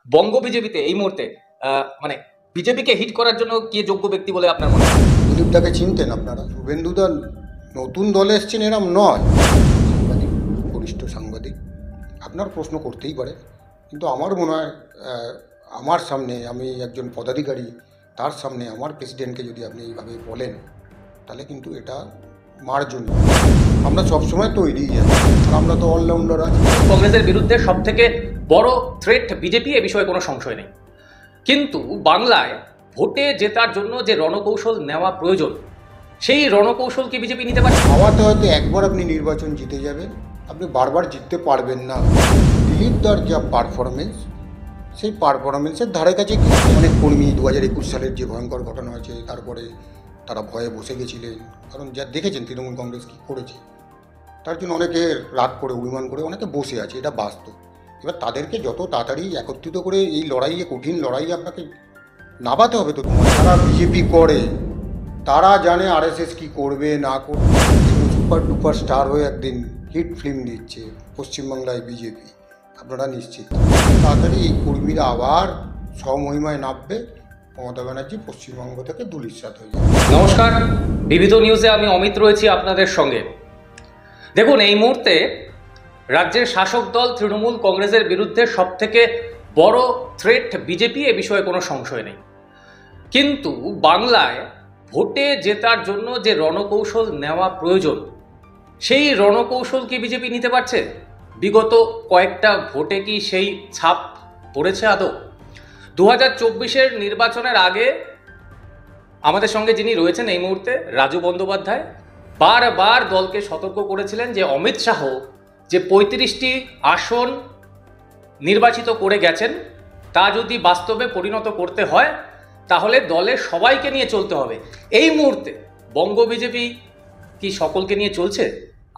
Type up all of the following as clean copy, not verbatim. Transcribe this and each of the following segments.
বঙ্গ বিজেপিতে এই মুহূর্তে মানে বিজেপিকে হিট করার জন্য কে যোগ্য ব্যক্তি বলে আপনার মনে হয়? দিলীপদাকে চিনতেন আপনারা? শুভেন্দুদা নতুন দলে এসছেন এরম নয়, সাংবাদিক, বরিষ্ঠ সাংবাদিক, আপনার প্রশ্ন করতেই পারে, কিন্তু আমার মনে হয় আমার সামনে, আমি একজন পদাধিকারী, তার সামনে আমার প্রেসিডেন্টকে যদি আপনি এইভাবে বলেন, তাহলে কিন্তু এটা মার্জনীয়। আমরা সবসময় তৈরি আছি, আর আমরা তো অলরাউন্ডার আছি। কংগ্রেসের বিরুদ্ধে সব থেকে বড় থ্রেট বিজেপি, এ বিষয়ে কোনো সংশয় নেই। কিন্তু বাংলায় ভোটে জেতার জন্য যে রণকৌশল নেওয়া প্রয়োজন, সেই রণকৌশল কি বিজেপি নিতে পারে? হাওয়াতে হয়তো একবার আপনি নির্বাচন জিতে যাবেন, আপনি বারবার জিততে পারবেন না। দিলীপদার যা পারফরমেন্স, সেই পারফরমেন্সের ধারে কাছে অনেক কর্মী 2021 সালের যে ভয়ঙ্কর ঘটনা হয়েছে, তারপরে তারা ভয়ে বসে গেছিলেন, কারণ যা দেখেছেন তৃণমূল কংগ্রেস কী করেছে, তার জন্য অনেকে রাগ করে, অভিমান করে অনেকে বসে আছে, এটা বাস্তব। এবার তাদেরকে যত তাড়াতাড়ি একত্রিত করে এই লড়াইয়ে, কঠিন লড়াইয়ে আপনাকে নামাতে হবে। তো যারা বিজেপি করে তারা জানে আরএসএস কি করবে না করবে। সুপার ডুপার স্টার হয়ে একদিন হিট ফিল্ম দিচ্ছে পশ্চিমবাংলায় বিজেপি, আপনারা নিশ্চিত তাড়াতাড়ি এই কর্মীরা আবার স্বমহিমায় নামবে, মমতা ব্যানার্জি পশ্চিমবঙ্গ থেকে ধূলিসাৎ হয়ে যাবে। নমস্কার, বিবিধ নিউজে আমি অমিত রয়েছি আপনাদের সঙ্গে। দেখুন, এই মুহূর্তে রাজ্যের শাসক দল তৃণমূল কংগ্রেসের বিরুদ্ধে সব থেকে বড় থ্রেট বিজেপি, এ বিষয়ে কোনো সংশয় নেই। কিন্তু বাংলায় ভোটে জেতার জন্য যে রণকৌশল নেওয়া প্রয়োজন, সেই রণকৌশল কি বিজেপি নিতে পারছে? বিগত কয়েকটা ভোটে কি সেই ছাপ পড়েছে আদৌ? 2024-এর নির্বাচনের আগে আমাদের সঙ্গে যিনি রয়েছেন এই মুহূর্তে, রাজু বন্দ্যোপাধ্যায়, বারবার দলকে সতর্ক করেছিলেন যে অমিত শাহ যে 35টি আসন নির্বাচিত করে গেছেন, তা যদি বাস্তবে পরিণত করতে হয় তাহলে দলের সবাইকে নিয়ে চলতে হবে। এই মুহূর্তে বঙ্গ বিজেপি কি সকলকে নিয়ে চলছে?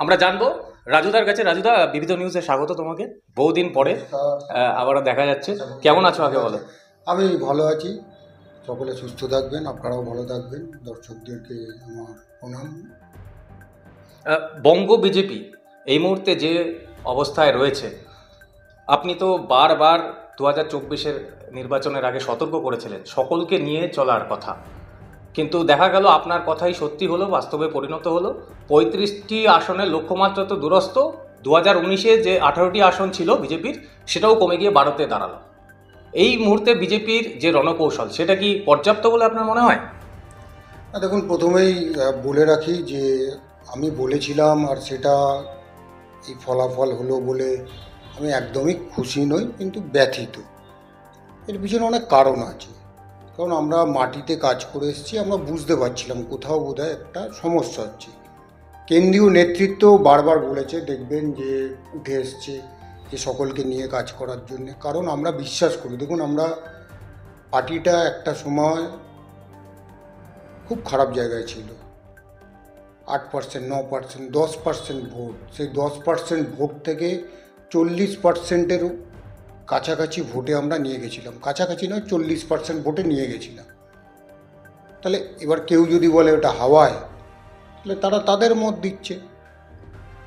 আমরা জানবো রাজুদার কাছে। রাজুদা, বিবিধ নিউজে স্বাগত তোমাকে, বহুদিন পরে আবারও দেখা যাচ্ছে। কেমন আছো আগে বলো। আমি ভালো আছি, সকলে সুস্থ থাকবেন, আপনারাও ভালো থাকবেন, দর্শকদেরকে আমার প্রণাম। বঙ্গ বিজেপি এই মুহূর্তে যে অবস্থায় রয়েছে, আপনি তো বারবার 2024-এর নির্বাচনের আগে সতর্ক করেছিলেন সকলকে নিয়ে চলার কথা, কিন্তু দেখা গেল আপনার কথাই সত্যি হলো, বাস্তবে পরিণত হলো। 35টি আসনের লক্ষ্যমাত্রা তো দূরস্থ, 2019-এ যে 18টি আসন ছিল বিজেপির, সেটাও কমে গিয়ে 12-তে দাঁড়ালো। এই মুহূর্তে বিজেপির যে রণকৌশল, সেটা কি পর্যাপ্ত বলে আপনার মনে হয়? দেখুন, প্রথমেই বলে রাখি যে আমি বলেছিলাম, আর সেটা এই ফলাফল হলো বলে আমি একদমই খুশি নই, কিন্তু ব্যথিত। এর পিছনে অনেক কারণ আছে, কারণ আমরা মাটিতে কাজ করে এসেছি, আমরা বুঝতে পারছিলাম কোথাও বোধহয় একটা সমস্যা হচ্ছে। কেন্দ্রীয় নেতৃত্ব বারবার বলেছে, দেখবেন যে উঠে এসছে যে সকলকে নিয়ে কাজ করার জন্যে, কারণ আমরা বিশ্বাস করি। দেখুন, আমরা পার্টিটা একটা সময় খুব খারাপ জায়গায় ছিল, 8%, 9%, 10% ভোট, সেই 10% ভোট থেকে 40%-এর কাছাকাছি ভোটে আমরা নিয়ে গেছিলাম, কাছাকাছি নয় 40% ভোটে নিয়ে গেছিলাম। তাহলে এবার কেউ যদি বলে ওটা হাওয়ায়, তাহলে তারা তাদের মত দিচ্ছে।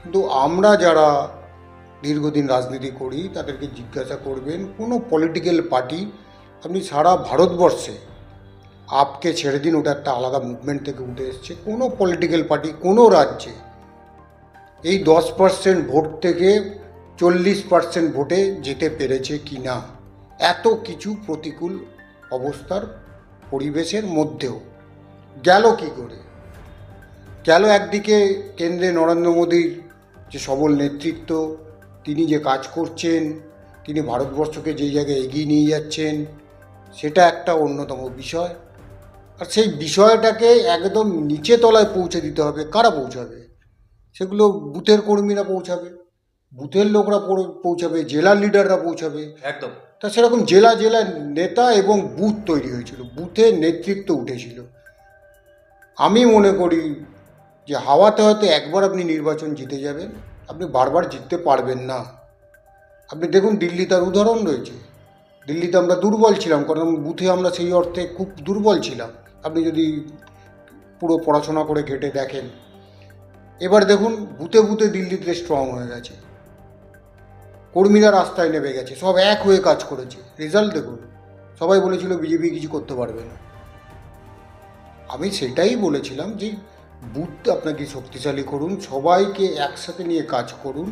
কিন্তু আমরা যারা দীর্ঘদিন রাজনীতি করি তাদেরকে জিজ্ঞাসা করবেন, কোনো পলিটিক্যাল পার্টি আপনি সারা ভারতবর্ষে, আপকে ছেড়ে দিন, ওটা একটা আলাদা মুভমেন্ট থেকে উঠে এসছে, কোনো পলিটিক্যাল পার্টি কোনো রাজ্যে এই 10% ভোট থেকে 40% ভোটে যেতে পেরেছে কি না? এত কিছু প্রতিকূল অবস্থার পরিবেশের মধ্যেও গেল কি করে? গেল একদিকে কেন্দ্রে নরেন্দ্র মোদীর যে সবল নেতৃত্ব, তিনি যে কাজ করছেন, তিনি ভারতবর্ষকে যেই জায়গায় এগিয়ে নিয়ে যাচ্ছেন, সেটা একটা অন্যতম বিষয়। আর সেই বিষয়টাকে একদম নিচে তলায় পৌঁছে দিতে হবে। কারা পৌঁছাবে? সেগুলো বুথের কর্মীরা পৌঁছাবে, বুথের লোকরা পৌঁছাবে, জেলার লিডাররা পৌঁছাবে। একদম। তা সেরকম জেলা জেলা নেতা এবং বুথ তৈরি হয়েছিল, বুথের নেতৃত্ব উঠেছিল। আমি মনে করি যে হাওয়াতে হয়তো একবার আপনি নির্বাচন জিতে যাবেন, আপনি বারবার জিততে পারবেন না। আপনি দেখুন, দিল্লি তার উদাহরণ রয়েছে। দিল্লিতে আমরা দুর্বল ছিলাম, কারণ বুথে আমরা সেই অর্থে খুব দুর্বল ছিলাম, আপনি যদি পুরো পড়াশোনা করে ঘেঁটে দেখেন। এবার দেখুন, বুথে বুথে দিল্লিতে স্ট্রং হয়ে গেছে। কর্মীরা রাস্তায় নেমে গেছে, সব এক হয়ে কাজ করেছে। রেজাল্ট দেখুন, সবাই বলেছিল বিজেপি কিছু করতে পারবে না। আমি সেটাই বলেছিলাম যে বুথ আপনাকে শক্তিশালী করুন, সবাইকে একসাথে নিয়ে কাজ করুন,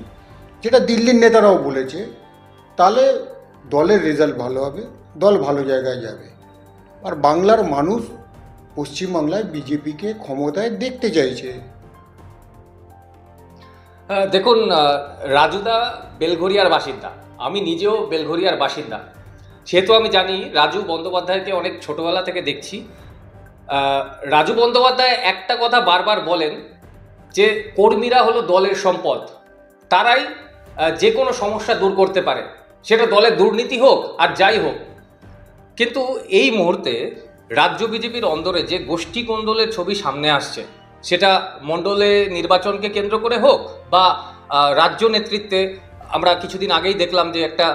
যেটা দিল্লির নেতারাও বলেছে, তাহলে দলের রেজাল্ট ভালো হবে, দল ভালো জায়গায় যাবে। আর বাংলার মানুষ পশ্চিমবাংলায় বিজেপিকে ক্ষমতায় দেখতে চাইছে। দেখুন, রাজুদা বেলঘরিয়ার বাসিন্দা, আমি নিজেও বেলঘরিয়ার বাসিন্দা, সেহেতু আমি জানি রাজু বন্দ্যোপাধ্যায়কে অনেক ছোটবেলা থেকে দেখছি। রাজু বন্দ্যোপাধ্যায় একটা কথা বারবার বলেন যে কর্মীরা হলো দলের সম্পদ, তারাই যে কোনো সমস্যা দূর করতে পারে, সেটা দলের দুর্নীতি হোক আর যাই হোক। কিন্তু এই মুহূর্তে রাজ্য বিজেপির অন্দরে যে গোষ্ঠী কোন্দলের ছবি সামনে আসছে, সেটা মণ্ডলে নির্বাচনকে কেন্দ্র করে হোক বা রাজ্য নেতৃত্বে, আমরা কিছুদিন আগেই দেখলাম যে একটা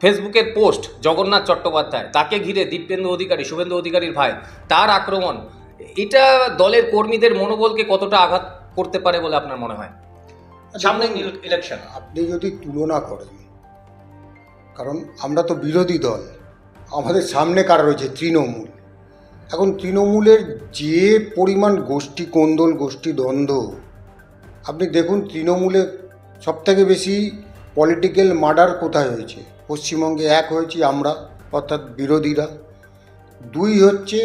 ফেসবুকের পোস্ট জগন্নাথ চট্টোপাধ্যায়, তাকে ঘিরে দিব্যেন্দু অধিকারী, শুভেন্দু অধিকারীর ভাই, তার আক্রমণ, এটা দলের কর্মীদের মনোবলকে কতটা আঘাত করতে পারে বলে আপনার মনে হয় সামনে ইলেকশন? আপনি যদি তুলনা করেন, কারণ আমরা তো বিরোধী দল, আমাদের সামনে কারা রয়েছে? তৃণমূল। এখন তৃণমূলের যে পরিমাণ গোষ্ঠী কোন্দল, গোষ্ঠী দ্বন্দ্ব, আপনি দেখুন তৃণমূলে সবথেকে বেশি পলিটিক্যাল মার্ডার কোথায় হয়েছে? পশ্চিমবঙ্গে। এক হয়েছি আমরা, অর্থাৎ বিরোধীরা। দুই হচ্ছে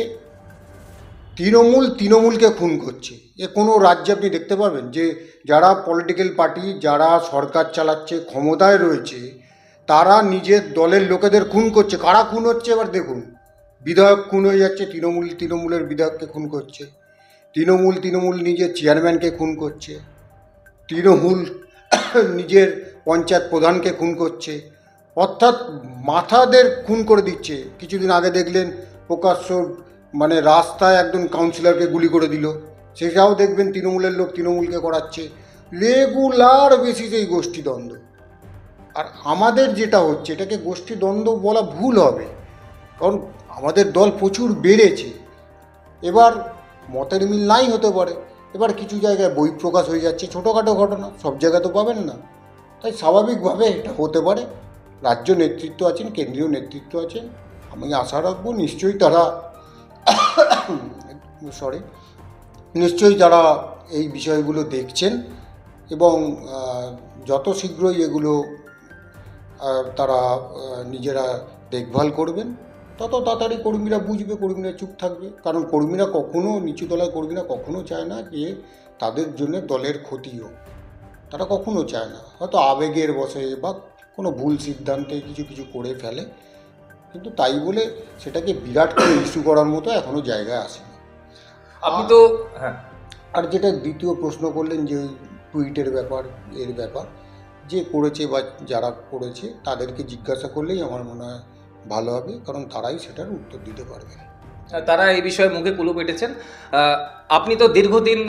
তৃণমূলকে খুন করছে। এ কোনো রাজ্যে আপনি দেখতে পাবেন যে যারা পলিটিক্যাল পার্টি, যারা সরকার চালাচ্ছে, ক্ষমতায় রয়েছে, তারা নিজের দলের লোকেদের খুন করছে। কারা খুন হচ্ছে এবার দেখুন। বিধায়ক খুন হয়ে যাচ্ছে, তৃণমূলের বিধায়ককে খুন করছে। তৃণমূল নিজের চেয়ারম্যানকে খুন করছে। তৃণমূল নিজের পঞ্চায়েত প্রধানকে খুন করছে। অর্থাৎ মাথাদের খুন করে দিচ্ছে। কিছুদিন আগে দেখলেন প্রকাশ্য মানে রাস্তায় একজন কাউন্সিলরকে গুলি করে দিল, সেটাও দেখবেন তৃণমূলের লোক তৃণমূলকে করাচ্ছে। রেগুলার বেসিসে এই গোষ্ঠীদ্বন্দ্ব। আর আমাদের যেটা হচ্ছে, এটাকে গোষ্ঠীদ্বন্দ্ব বলা ভুল হবে, কারণ আমাদের দল প্রচুর বেড়েছে। এবার মতের মিল নাই হতে পারে, এবার কিছু জায়গায় বই প্রকাশ হয়ে যাচ্ছে, ছোটোখাটো ঘটনা, সব জায়গায় তো পাবেন না। তাই স্বাভাবিকভাবে এটা হতে পারে। রাজ্য নেতৃত্ব আছেন, কেন্দ্রীয় নেতৃত্ব আছেন, আমি আশা রাখবো নিশ্চয়ই তারা এই বিষয়গুলো দেখছেন এবং যত শীঘ্রই এগুলো তারা নিজেরা দেখভাল করবেন, তত তাড়াতাড়ি কর্মীরা বুঝবে, কর্মীরা চুপ থাকবে। কারণ কর্মীরা কখনো, নিচু তলার কর্মীরা কখনো চায় না যে তাদের জন্য দলের ক্ষতি হোক, তারা কখনো চায় না। হয়তো আবেগের বশে বা কোনো ভুল সিদ্ধান্তে কিছু করে ফেলে, কিন্তু তাই বলে সেটাকে বিরাট করে ইস্যু করার মতো এখনও জায়গায় আসেনি। আপনি তো হ্যাঁ, আর যেটা দ্বিতীয় প্রশ্ন করলেন যে টুইটের ব্যাপার, এর ব্যাপার, যে করেছে বা যারা করেছে তাদেরকে জিজ্ঞাসা করলেই আমার মনে হয় ভালো হবে, কারণ তারাই সেটার উত্তর দিতে পারবে। তারা এই বিষয়ে মুখে কুলুপ এঁটেছেন। আপনি তো দীর্ঘদিন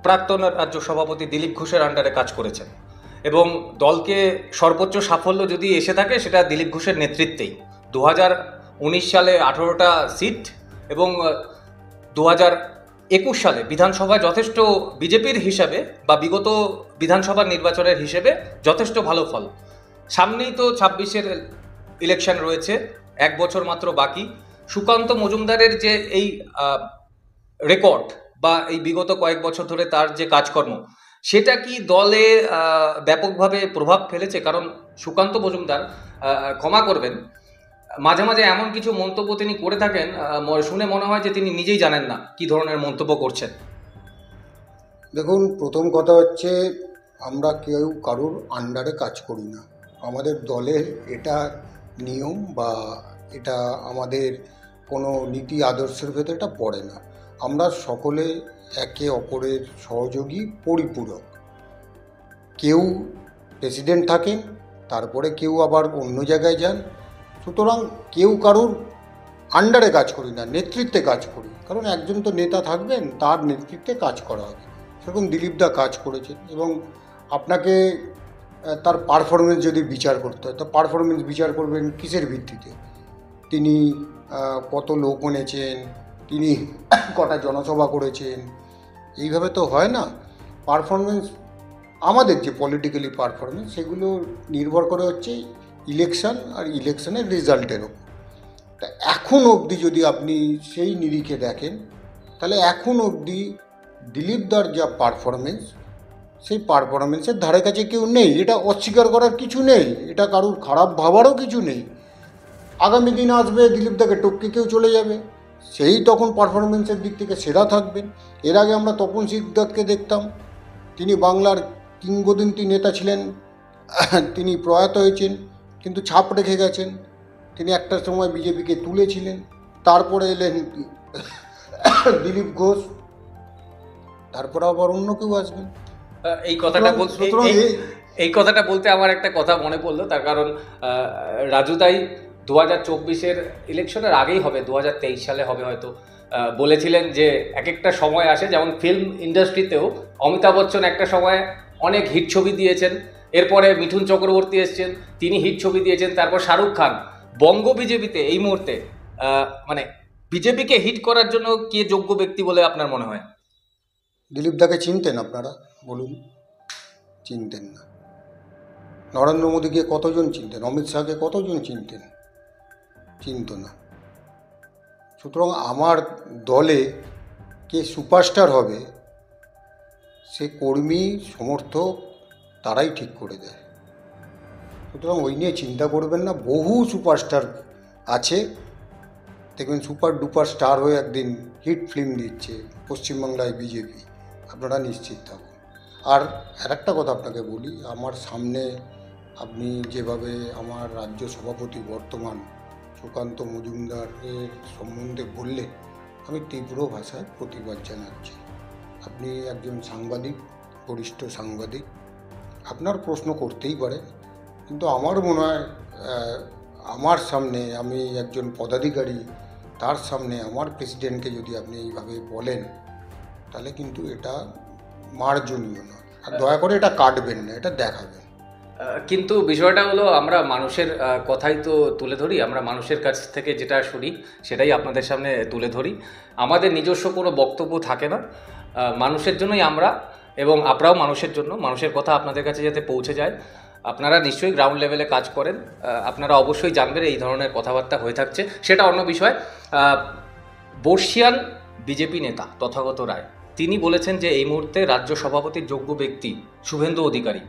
প্রাক্তন রাজ্য সভাপতি দিলীপ ঘোষের আন্ডারে কাজ করেছেন এবং দলকে সর্বোচ্চ সাফল্য যদি এসে থাকে সেটা দিলীপ ঘোষের নেতৃত্বেই। 2019 সালে 18টা সিট এবং 2021 সালে বিধানসভায় যথেষ্ট বিজেপির হিসাবে বা বিগত বিধানসভা নির্বাচনের হিসেবে যথেষ্ট ভালো ফল। সামনেই তো 26-এর ইলেকশন রয়েছে, 1 বছর মাত্র বাকি। সুকান্ত মজুমদারের যে এই রেকর্ড বা এই বিগত কয়েক বছর ধরে তার যে কাজকর্ম, সেটা কি দলে ব্যাপকভাবে প্রভাব ফেলেছে? কারণ সুকান্ত মজুমদার, ক্ষমা করবেন, মাঝে মাঝে এমন কিছু মন্তব্য তিনি করে থাকেন, শুনে মনে হয় যে তিনি নিজেই জানেন না কি ধরনের মন্তব্য করছেন। দেখুন, প্রথম কথা হচ্ছে আমরা কেউ কারোর আন্ডারে কাজ করি না। আমাদের দলের এটা নিয়ম বা এটা আমাদের কোনো নীতি আদর্শের ভেতরে এটা পড়ে না। আমরা সকলে একে অপরের সহযোগী, পরিপূরক। কেউ প্রেসিডেন্ট থাকেন, তারপরে কেউ আবার অন্য জায়গায় যান। সুতরাং কেউ কারোর আন্ডারে কাজ করি না, নেতৃত্বে কাজ করি। কারণ একজন তো নেতা থাকবেন, তার নেতৃত্বে কাজ করা হবে। সেরকম দিলীপদা কাজ করেছেন এবং আপনাকে তার পারফরমেন্স যদি বিচার করতে হয়, তো পারফরমেন্স বিচার করবেন কিসের ভিত্তিতে? তিনি কত লোক এনেছেন, তিনি কটা জনসভা করেছেন, এইভাবে তো হয় না। পারফরমেন্স আমাদের যে পলিটিক্যালি পারফরমেন্স সেগুলো নির্ভর করে হচ্ছে ইলেকশন আর ইলেকশনের রেজাল্টের ওপর। তা এখন অবধি যদি আপনি সেই নিরিখে দেখেন তাহলে এখন অবধি দিলীপদার যা পারফরমেন্স সেই পারফরমেন্সের ধারে কাছে কেউ নেই। এটা অস্বীকার করার কিছু নেই, এটা কারুর খারাপ ভাবারও কিছু নেই। আগামী দিন আসবে দিলীপদাকে টপকে কেউ চলে যাবে, সেই তখন পারফরমেন্সের দিক থেকে সেরা থাকবেন। এর আগে আমরা তপন সিকদারকে দেখতাম, তিনি বাংলার কিংবদন্তি নেতা ছিলেন, তিনি প্রয়াত হয়েছেন কিন্তু ছাপ রেখে গেছেন। তিনি একটা সময় বিজেপিকে তুলেছিলেন, তারপরে এলেন দিলীপ ঘোষ, তারপরে আবার অন্য কেউ আসবেন। এই কথাটা সুতরাং এই কথাটা বলতে আমার একটা কথা মনে পড়লো, তার কারণ রাজুদাই 2024-এর ইলেকশনের আগেই হবে, 2023 সালে হবে হয়তো, বলেছিলেন যে এক একটা সময় আসে, যেমন ফিল্ম ইন্ডাস্ট্রিতেও অমিতাভ বচ্চন একটা সময় অনেক হিট ছবি দিয়েছেন, এরপরে মিঠুন চক্রবর্তী এসছেন, তিনি হিট ছবি দিয়েছেন, তারপর শাহরুখ খান। বঙ্গ বিজেপিতে এই মুহূর্তে মানে বিজেপিকে হিট করার জন্য কে যোগ্য ব্যক্তি বলে আপনার মনে হয়? দিলীপদাকে চিনতেন আপনারা বলুন? চিনতেন না। নরেন্দ্র মোদীকে কতজন চিনতেন? অমিত শাহকে কতজন চিনতেন? চিনত না। সুতরাং আমার দলে কে সুপারস্টার হবে সে কর্মী সমর্থক তারাই ঠিক করে দেয়। সুতরাং ওই নিয়ে চিন্তা করবেন না। বহু সুপারস্টার আছে, দেখবেন সুপার ডুপার স্টার হয়ে একদিন হিট ফিল্ম দিচ্ছে পশ্চিমবাংলায় বিজেপি, আপনারা নিশ্চিত থাকুন। আর একটা কথা আপনাকে বলি, আমার সামনে আপনি যেভাবে আমার রাজ্য সভাপতি বর্তমান সুকান্ত মজুমদারের সম্বন্ধে বললেন, আমি তীব্র ভাষায় প্রতিবাদ জানাচ্ছি। আপনি একজন সাংবাদিক, বরিষ্ঠ সাংবাদিক, আপনার প্রশ্ন করতেই পারেন, কিন্তু আমার মনে হয় আমার সামনে, আমি একজন পদাধিকারী, তার সামনে আমার প্রেসিডেন্টকে যদি আপনি এইভাবে বলেন তাহলে কিন্তু এটা মার্জনীয় নয়। আর দয়া করে এটা কাটবেন না, এটা দেখাবেন। কিন্তু বিষয়টা হলো, আমরা মানুষের কথাই তো তুলে ধরি, আমরা মানুষের কাছ থেকে যেটা শুনি সেটাই আপনাদের সামনে তুলে ধরি। আমাদের নিজস্ব কোনো বক্তব্য থাকে না, মানুষের জন্যই আমরা, এবং আপনারাও মানুষের জন্য, মানুষের কথা আপনাদের কাছে যাতে পৌঁছে যায়। আপনারা নিশ্চয়ই গ্রাউন্ড লেভেলে কাজ করেন, আপনারা অবশ্যই জানবেন এই ধরনের কথাবার্তা হয়ে থাকছে, সেটা অন্য বিষয়। বর্ষিয়ান বিজেপি নেতা তথাগত রায় তিনি বলেছেন যে এই মুহূর্তে রাজ্য সভাপতির যোগ্য ব্যক্তি শুভেন্দু অধিকারী,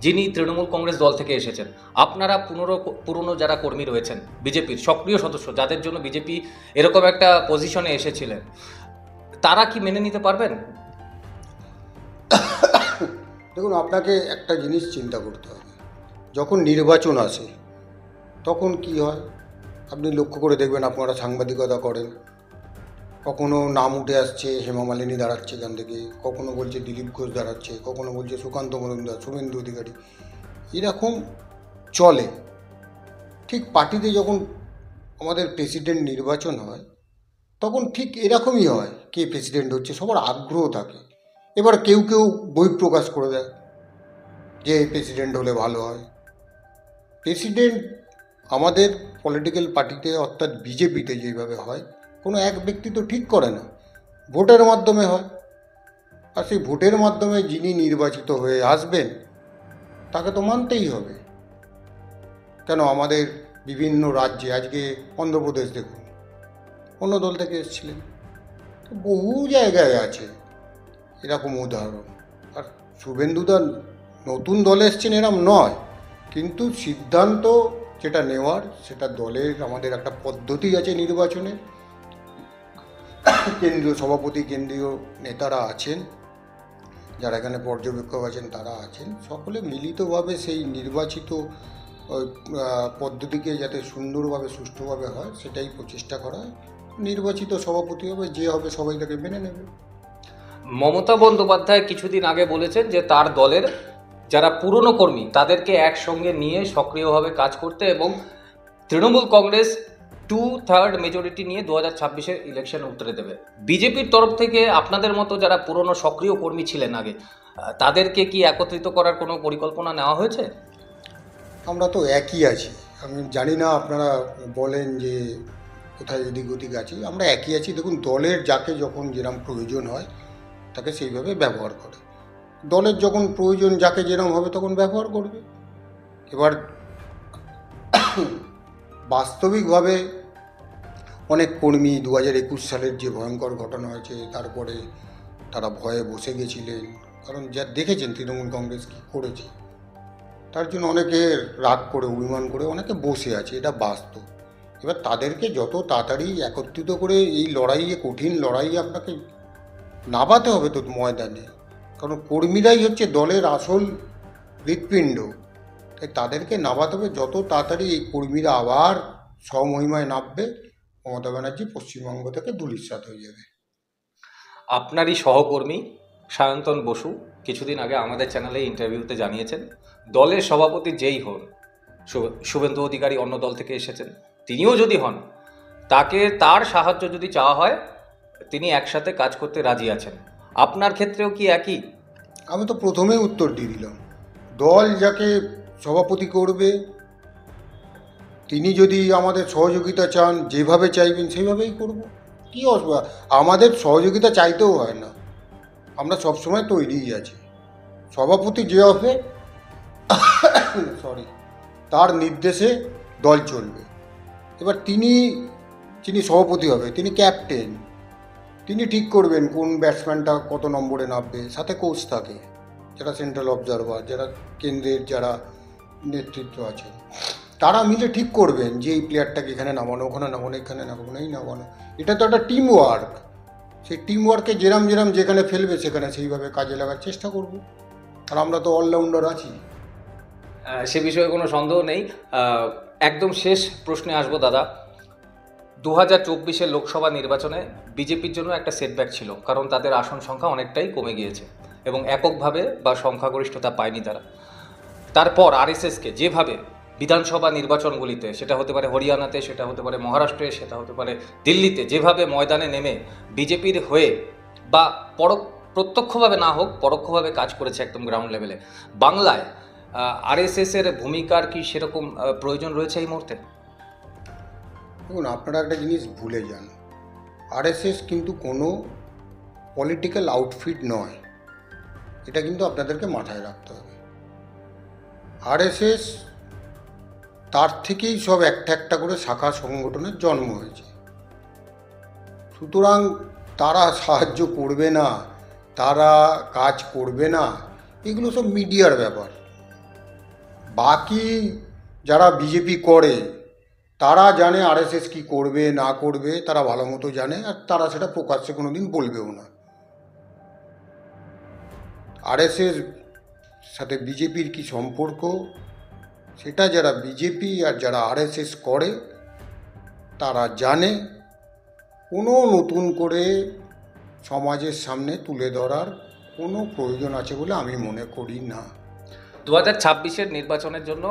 যিনি তৃণমূল কংগ্রেস দল থেকে এসেছেন। আপনারা পুরনো যারা কর্মী রয়েছেন বিজেপির সক্রিয় সদস্য, যাদের জন্য বিজেপি এরকম একটা পজিশনে এসেছিলেন, তারা কি মেনে নিতে পারবেন? দেখুন, আপনাকে একটা জিনিস চিন্তা করতে হবে, যখন নির্বাচন আসে তখন কি হয় আপনি লক্ষ্য করে দেখবেন, আপনারা সাংবাদিকতা করেন, কখনো নাম উঠে আসছে হেমা মালিনী দাঁড়াচ্ছে এখান থেকে, কখনো বলছে দিলীপ ঘোষ দাঁড়াচ্ছে, কখনো বলছে সুকান্ত মজুমদার, শুভেন্দু অধিকারী, এরকম চলে। ঠিক পার্টিতে যখন আমাদের প্রেসিডেন্ট নির্বাচন হয় তখন ঠিক এরকমই হয়, কে প্রেসিডেন্ট হচ্ছে সবার আগ্রহ থাকে। এবার কেউ কেউ বহিঃপ্রকাশ করে দেয় যে প্রেসিডেন্ট হলে ভালো হয়। প্রেসিডেন্ট আমাদের পলিটিক্যাল পার্টিতে অর্থাৎ বিজেপিতে যেভাবে হয়, কোনো এক ব্যক্তি তো ঠিক করে না, ভোটের মাধ্যমে হয়। আর সেই ভোটের মাধ্যমে যিনি নির্বাচিত হয়ে আসবেন তাকে তো মানতেই হবে। কেন আমাদের বিভিন্ন রাজ্যে, আজকে অন্ধ্রপ্রদেশ দেখুন, অন্য দল থেকে এসেছিলেন, বহু জায়গায় আছে এরকম উদাহরণ। আর শুভেন্দুদা নতুন দলে এসছেন এরম নয়, কিন্তু সিদ্ধান্ত যেটা নেওয়ার সেটা দলের, আমাদের একটা পদ্ধতি আছে নির্বাচনে, কেন্দ্রীয় সভাপতি, কেন্দ্রীয় নেতারা আছেন, যারা এখানে পর্যবেক্ষক আছেন তারা আছেন, সকলে মিলিতভাবে সেই নির্বাচিত পদ্ধতিকে যাতে সুন্দরভাবে সুষ্ঠুভাবে হয় সেটাই প্রচেষ্টা করা হয়। নির্বাচিত সভাপতি হবে, যে হবে সবাই তাকে মেনে নেবে। মমতা বন্দ্যোপাধ্যায় কিছুদিন আগে বলেছেন যে তার দলের যারা পুরনো কর্মী তাদেরকে একসঙ্গে নিয়ে সক্রিয়ভাবে কাজ করতে, এবং তৃণমূল কংগ্রেস 2/3 মেজরিটি নিয়ে 2026-এর ইলেকশন উতরে দেবে। বিজেপির তরফ থেকে আপনাদের মতো যারা পুরনো সক্রিয় কর্মী ছিলেন আগে, তাদেরকে কি একত্রিত করার কোনো পরিকল্পনা নেওয়া হয়েছে? আমরা তো একই আছি, আমি জানি না আপনারা বলেন যে কোথায় এদিক ওদিক আছি, আমরা একই আছি। দেখুন, দলের যাকে যখন যেরকম প্রয়োজন হয় তাকে সেইভাবে ব্যবহার করে। দলের যখন প্রয়োজন যাকে যেরকম হবে তখন ব্যবহার করবে। এবার বাস্তবিকভাবে অনেক কর্মী 2021 সালের যে ভয়ঙ্কর ঘটনা হয়েছে তারপরে তারা ভয়ে বসে গেছিলেন, কারণ যা দেখেছেন তৃণমূল কংগ্রেস কী করেছে, তার জন্য অনেকে রাগ করে অভিমান করে অনেকে বসে আছে, এটা বাস্তব। এবার তাদেরকে যত তাড়াতাড়ি একত্রিত করে এই লড়াইয়ে, কঠিন লড়াইয়ে আপনাকে নামাতে হবে তো ময়দানে, কারণ কর্মীরাই হচ্ছে দলের আসল হৃৎপিণ্ড। তাই তাদেরকে নামাতে হবে যত তাড়াতাড়ি। এই কর্মীরা আবার স্বমহিমায় নামবে, মমতা ব্যানার্জি পশ্চিমবঙ্গ থেকে ধূলিসাৎ হয়ে যাবে। আপনারই সহকর্মী সায়ন্তন বসু কিছুদিন আগে আমাদের চ্যানেলে ইন্টারভিউতে জানিয়েছেন, দলের সভাপতি যেই হন, শুভেন্দু অধিকারী অন্য দল থেকে এসেছেন, তিনিও যদি হন, তাকে তার সাহায্য যদি চাওয়া হয় তিনি একসাথে কাজ করতে রাজি আছেন। আপনার ক্ষেত্রেও কি একই? আমি তো প্রথমেই উত্তর দিয়ে দিলাম, দল যাকে সভাপতি করবে তিনি যদি আমাদের সহযোগিতা চান, যেভাবে চাইবেন সেইভাবেই করব। কী অসুবিধা, আমাদের সহযোগিতা চাইতেও হয় না, আমরা সবসময় তৈরিই আছি। সভাপতি যে হবে তার নির্দেশে দল চলবে। এবার যিনি সভাপতি হবে তিনি ক্যাপ্টেন, তিনি ঠিক করবেন কোন ব্যাটসম্যানটা কত নম্বরে নামবে। সাথে কোচ থাকে, যারা সেন্ট্রাল অবজারভার, যারা কেন্দ্রের যারা নেতৃত্ব আছে, তারা মিলে ঠিক করবেন যে এই প্লেয়ারটাকে এখানে নামানো, ওখানে নামানো, এখানে নামানো, এই নামানো। এটা তো একটা টিম ওয়ার্ক। সেই টিম ওয়ার্কে যেরাম যেখানে ফেলবে সেখানে সেইভাবে কাজে লাগার চেষ্টা করব। আর আমরা তো অলরাউন্ডার আছি, সে বিষয়ে কোনো সন্দেহ নেই। একদম শেষ প্রশ্নে আসবো দাদা। 2024 লোকসভা নির্বাচনে বিজেপির জন্য একটা সেটব্যাক ছিল, কারণ তাদের আসন সংখ্যা অনেকটাই কমে গিয়েছে এবং এককভাবে বা সংখ্যাগরিষ্ঠতা পায়নি তারা। তারপর আরএসএসকে যেভাবে বিধানসভা নির্বাচনগুলিতে, সেটা হতে পারে হরিয়ানাতে, সেটা হতে পারে মহারাষ্ট্রে, সেটা হতে পারে দিল্লিতে, যেভাবে ময়দানে নেমে বিজেপির হয়ে বা প্রত্যক্ষভাবে না হোক পরোক্ষভাবে কাজ করেছে একদম গ্রাউন্ড লেভেলে, বাংলায় আরএসএসের ভূমিকার কি সেরকম প্রয়োজন রয়েছে এই মুহূর্তে? দেখুন, আপনারা একটা জিনিস ভুলে যান, আরএসএস কিন্তু কোনো পলিটিক্যাল আউটফিট নয়, এটা কিন্তু আপনাদেরকে মাথায় রাখতে হবে। আরএসএস তার থেকেই সব একটা একটা করে শাখা সংগঠনের জন্ম হয়েছে। সুতরাং তারা সাহায্য করবে না, তারা কাজ করবে না, এগুলো সব মিডিয়ার ব্যাপার। বাকি যারা বিজেপি করে তারা জানে আরএসএস কি করবে না করবে, তারা ভালো মতো জানে, আর তারা সেটা প্রকাশ্যে কোনো দিন বলবেও না। আরএসএস সাথে বিজেপির কি সম্পর্ক, সেটা যারা বিজেপি আর যারা আরএসএস করে তারা জানে। কোনো নতুন করে সমাজের সামনে তুলে ধরার কোনো প্রয়োজন আছে বলে আমি মনে করি না। 2026 নির্বাচনের জন্য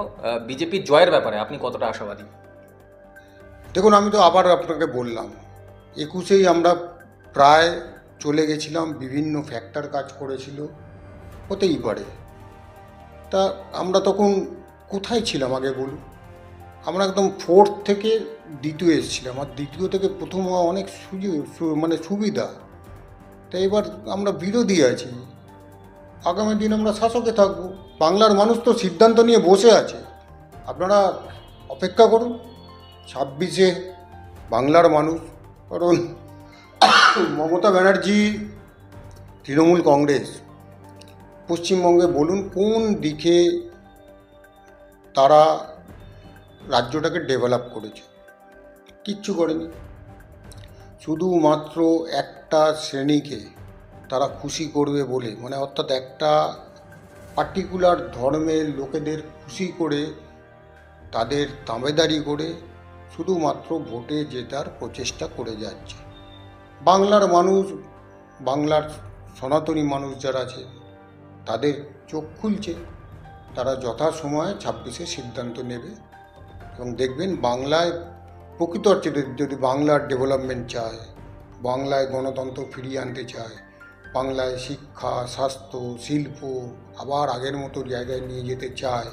বিজেপির জয়ের ব্যাপারে আপনি কতটা আশাবাদী? দেখুন, আমি তো আবার আপনাকে বললাম, 21 আমরা প্রায় চলে গেছিলাম, বিভিন্ন ফ্যাক্টর কাজ করেছিল, হতেই পারে। তা আমরা তখন কোথায় ছিলাম আগে বলুন? আমরা একদম 4th থেকে 2য় এসেছিলাম, আর 2য় থেকে প্রথম হওয়া অনেক সুবিধা। তাই এবার আমরা বিরোধী আছি, আগামী দিন আমরা শাসকে থাকবো। বাংলার মানুষ তো সিদ্ধান্ত নিয়ে বসে আছে, আপনারা অপেক্ষা করুন 26-এ বাংলার মানুষ। কারণ মমতা ব্যানার্জি, তৃণমূল কংগ্রেস পশ্চিমবঙ্গে বলুন কোন দিকে তারা রাজ্যটাকে ডেভেলপ করেছে? কিচ্ছু করেনি। শুধুমাত্র একটা শ্রেণীকে তারা খুশি করবে বলে, অর্থাৎ একটা পার্টিকুলার ধর্মের লোকেদের খুশি করে, তাদের দাবেদারি করে শুধুমাত্র ভোটে জেতার প্রচেষ্টা করে যাচ্ছে। বাংলার মানুষ, বাংলার সনাতনী মানুষ যারা আছে তাদের চোখ খুলছে, তারা যথাসময়ে 26-এ সিদ্ধান্ত নেবে এবং দেখবেন বাংলায় প্রকৃত অর্থে যদি বাংলার ডেভেলপমেন্ট চায়, বাংলায় গণতন্ত্র ফিরিয়ে আনতে চায়, বাংলায় শিক্ষা, স্বাস্থ্য, শিল্প আবার আগের মতো জায়গায় নিয়ে যেতে চায়,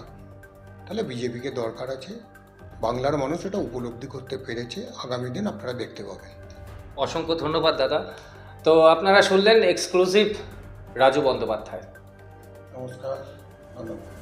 তাহলে বিজেপিকে দরকার আছে। বাংলার মানুষ এটা উপলব্ধি করতে পেরেছে, আগামী দিন আপনারা দেখতে পাবেন। অসংখ্য ধন্যবাদ দাদা। তো আপনারা শুনলেন এক্সক্লুসিভ রাজু বন্দ্যোপাধ্যায়। নমস্কার, ধন্যবাদ।